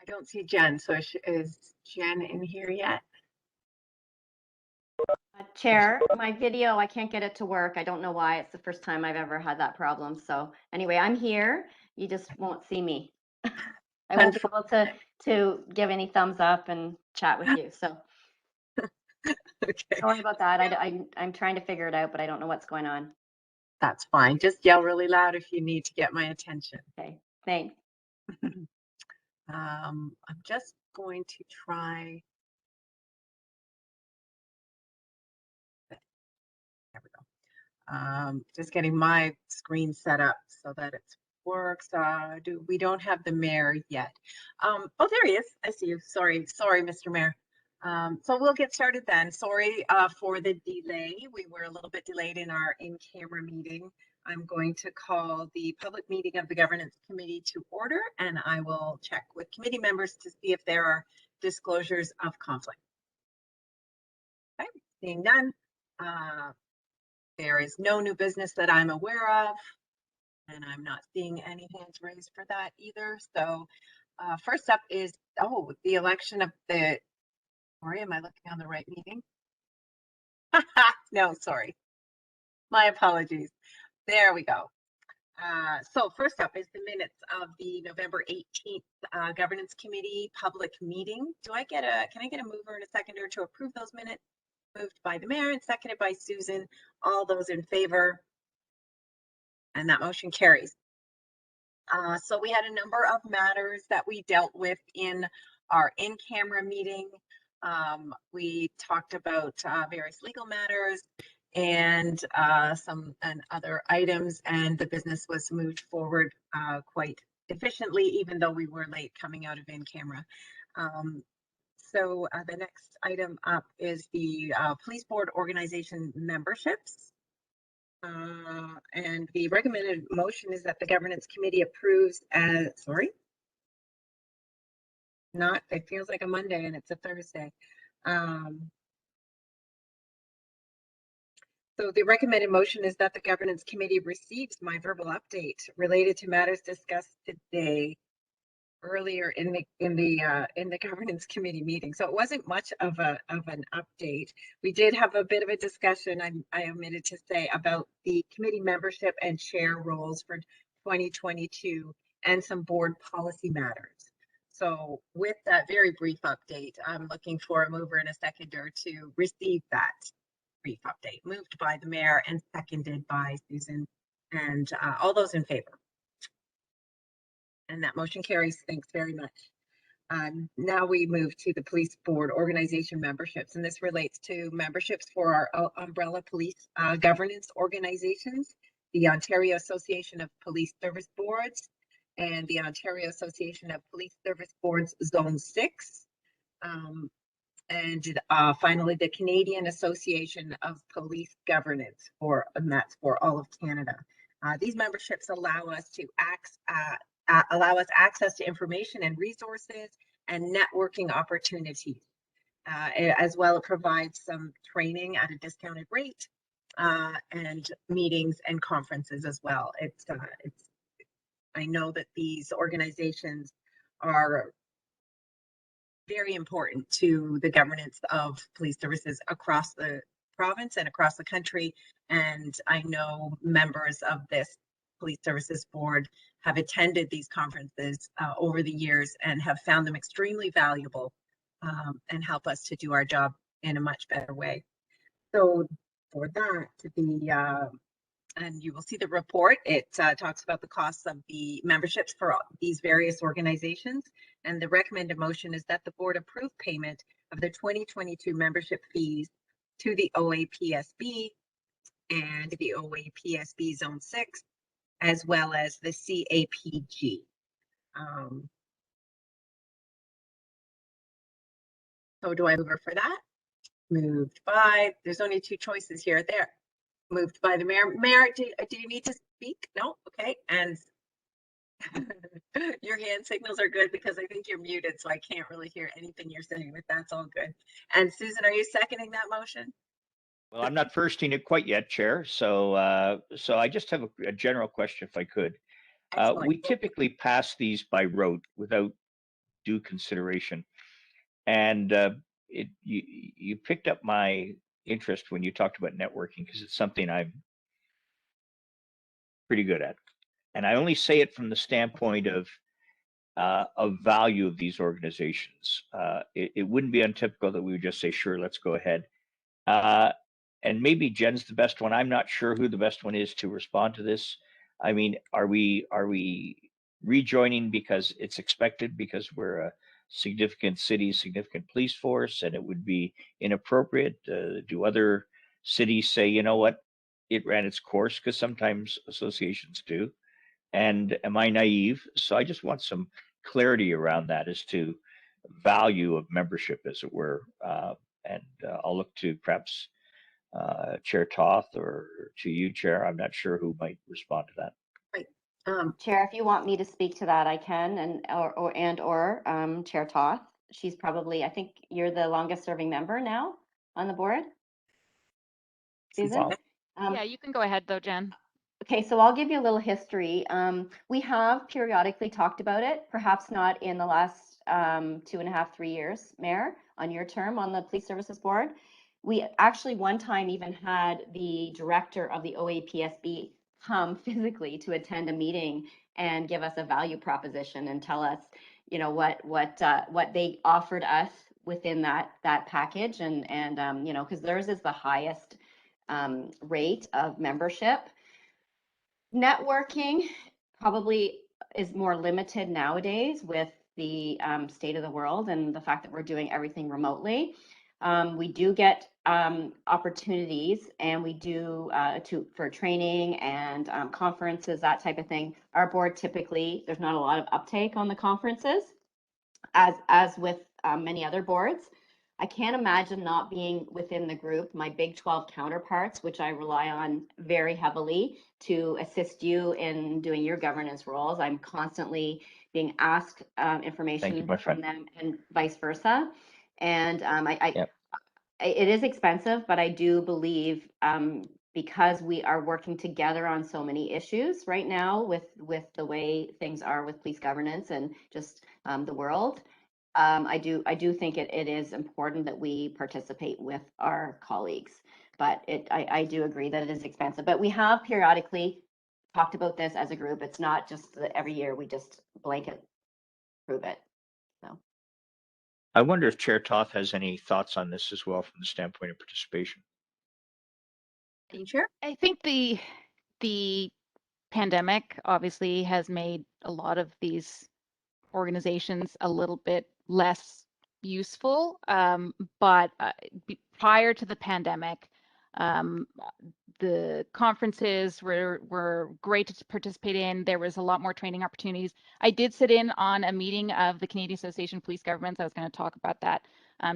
I don't see Jen, so is Jen in here yet? Chair, my video, I can't get it to work. I don't know why. It's the first time I've ever had that problem. So anyway, I'm here. You just won't see me. I won't be able to give any thumbs up and chat with you. So Okay. sorry about that. I'm trying to figure it out, but I don't know what's going on. That's fine. Just yell really loud if you need to get my attention. Okay, thanks. I'm just going to try. There we go. Just getting my screen set up so that it works. We don't have the mayor yet. Oh, there he is. I see you. Sorry, Mr. Mayor. So we'll get started then. Sorry for the delay. We were a little bit delayed in our in-camera meeting. I'm going to call the public meeting of the Governance Committee to order, and I will check with committee members to see if there are disclosures of conflict. Okay, seeing none. There is no new business that I'm aware of, and I'm not seeing any hands raised for that either. So first up is, the election of the, sorry, am I looking on the right meeting? No, sorry. My apologies. There we go. So first up is the minutes of the November 18th Governance Committee public meeting. Can I get a mover and a seconder to approve those minutes? Moved by the mayor and seconded by Susan. All those in favor? And that motion carries. So we had a number of matters that we dealt with in our in-camera meeting. We talked about various legal matters and some other items, and the business was moved forward quite efficiently, even though we were late coming out of in-camera. So the next item up is the police board organization memberships. And the recommended motion is that the governance committee approves it feels like a Monday and it's a Thursday. So the recommended motion is that the governance committee receives my verbal update related to matters discussed today earlier in the governance committee meeting. So it wasn't much of an update. We did have a bit of a discussion, I omitted to say, about the committee membership and chair roles for 2022 and some board policy matters. So with that very brief update, I'm looking for a mover and a seconder to receive that. brief update. Moved by the mayor and seconded by Susan. And all those in favor? And that motion carries. Thanks very much. Now we move to the police board organization memberships, and this relates to memberships for our umbrella police governance organizations, the Ontario Association of Police Service Boards and the Ontario Association of Police Service Boards Zone 6. And finally, the Canadian Association of Police Governance, and that's for all of Canada. These memberships allow us access to information and resources and networking opportunities. As well, it provides some training at a discounted rate and meetings and conferences as well. I know that these organizations are very important to the governance of police services across the province and across the country. And I know members of this police services board have attended these conferences over the years and have found them extremely valuable and help us to do our job in a much better way. So for that, and you will see the report. It talks about the costs of the memberships for these various organizations. And the recommended motion is that the board approve payment of the 2022 membership fees to the OAPSB and the OAPSB Zone 6, as well as the CAPG. So do I move for that? Moved by, there's only two choices here, there. Moved by the mayor. Mayor, do you need to speak? No? Okay. And your hand signals are good because I think you're muted, so I can't really hear anything you're saying, but that's all good. And Susan, are you seconding that motion? Well, I'm not firsting it quite yet, Chair. So I just have a general question, if I could. We typically pass these by rote without due consideration. And you picked up my interest when you talked about networking, because it's something I'm pretty good at. And I only say it from the standpoint of value of these organizations. It wouldn't be untypical that we would just say, sure, let's go ahead. And maybe Jen's the best one. I'm not sure who the best one is to respond to this. I mean, are we rejoining because it's expected, because we're a significant city, significant police force, and it would be inappropriate? Do other cities say, you know what, it ran its course? Because sometimes associations do. And am I naive? So I just want some clarity around that as to value of membership, as it were. And I'll look to perhaps Chair Toth or to you, Chair. I'm not sure who might respond to that. Right. Chair, if you want me to speak to that, I can, or Chair Toth. She's probably, I think you're the longest serving member now on the board. Susan? Yeah, you can go ahead though, Jen. Okay, so I'll give you a little history. We have periodically talked about it, perhaps not in the last 2.5, 3 years, Mayor, on your term on the Police Services Board. We actually one time even had the director of the OAPSB come physically to attend a meeting and give us a value proposition and tell us, you know, what they offered us within that package, and you know, because theirs is the highest rate of membership. Networking probably is more limited nowadays with the state of the world and the fact that we're doing everything remotely. We do get opportunities, and we do for training and conferences, that type of thing. Our board typically, there's not a lot of uptake on the conferences, as with many other boards. I can't imagine not being within the group, my Big 12 counterparts, which I rely on very heavily to assist you in doing your governance roles. I'm constantly being asked information from them and vice versa. And it is expensive, but I do believe because we are working together on so many issues right now with the way things are with police governance and just the world, I do think it is important that we participate with our colleagues, but I do agree that it is expensive. But we have periodically talked about this as a group. It's not just that every year we just blanket prove it. So I wonder if Chair Toth has any thoughts on this as well from the standpoint of participation. Acting Chair? I think the pandemic obviously has made a lot of these organizations a little bit less useful. But prior to the pandemic, um, the conferences were great to participate in. There was a lot more training opportunities. I did sit in on a meeting of the Canadian Association of Police Governments. I was going to talk about that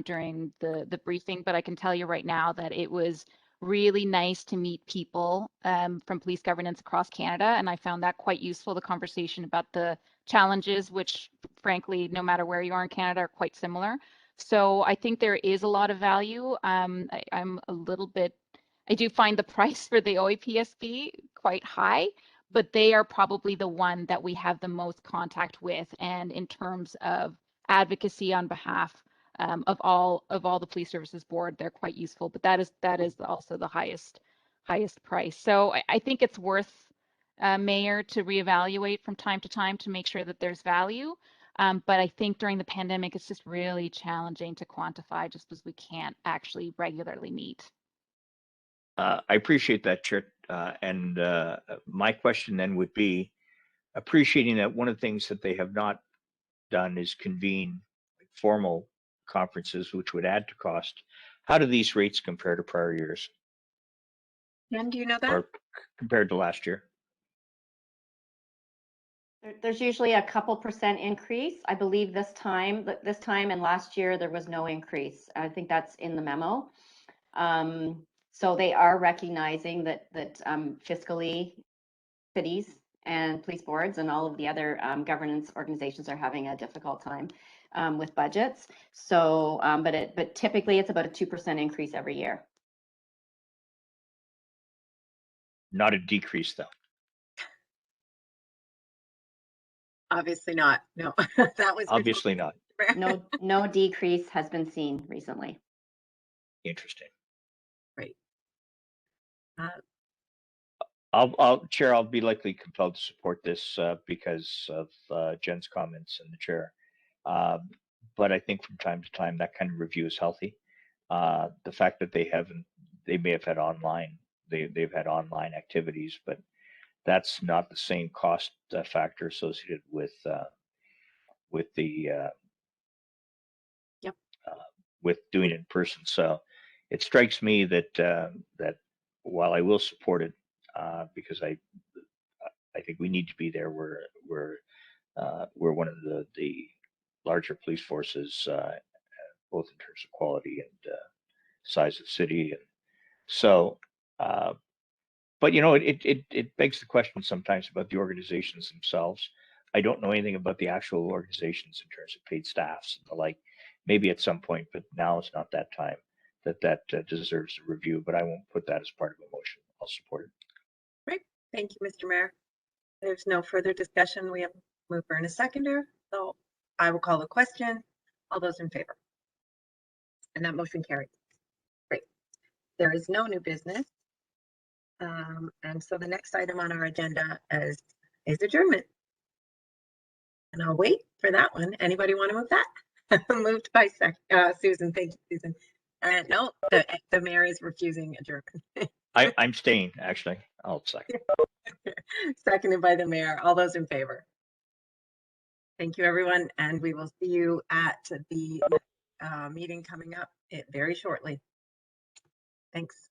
during the briefing, but I can tell you right now that it was really nice to meet people from police governance across Canada, and I found that quite useful. The conversation about the challenges, which frankly, no matter where you are in Canada, are quite similar. So I think there is a lot of value. I'm a little bit, I do find the price for the LPSB quite high, but they are probably the one that we have the most contact with. And in terms of advocacy on behalf of all the police services board, they're quite useful, but that is also the highest price. So I think it's worth Mayor to reevaluate from time to time to make sure that there's value. But I think during the pandemic, it's just really challenging to quantify just because we can't actually regularly meet. I appreciate that, Chair. And my question then would be, appreciating that one of the things that they have not done is convene formal conferences, which would add to cost. How do these rates compare to prior years Jen, do you know that? or compared to last year? There's usually a couple percent increase. I believe this time and last year, there was no increase. I think that's in the memo. So they are recognizing that fiscally cities and police boards and all of the other governance organizations are having a difficult time with budgets. So, but typically it's about a 2% increase every year. Not a decrease, though. Obviously not. No, that was Obviously not. No decrease has been seen recently. Interesting. Right. Chair, I'll be likely compelled to support this because of Jen's comments and the chair. But I think from time to time that kind of review is healthy. The fact that they may have had online, they've had online activities, but that's not the same cost factor associated with the Yep. With doing it in person. So it strikes me that that while I will support it, because I think we need to be there. We're one of the larger police forces, both in terms of quality and size of the city, and so. But you know, it begs the question sometimes about the organizations themselves. I don't know anything about the actual organizations in terms of paid staffs and the like. Maybe at some point, but now is not that time that deserves a review. But I won't put that as part of a motion. I'll support it. Great. Thank you, Mr. Mayor. There's no further discussion. We have a mover and a seconder. So I will call the question. All those in favor? And that motion carries. Great. There is no new business. And so the next item on our agenda is adjournment. And I'll wait for that one. Anybody want to move that? Moved by Susan. Thank you, Susan. No, the mayor is refusing adjournment. I'm staying, actually. I'll second. Seconded by the mayor. All those in favor? Thank you, everyone. And we will see you at the meeting coming up very shortly. Thanks.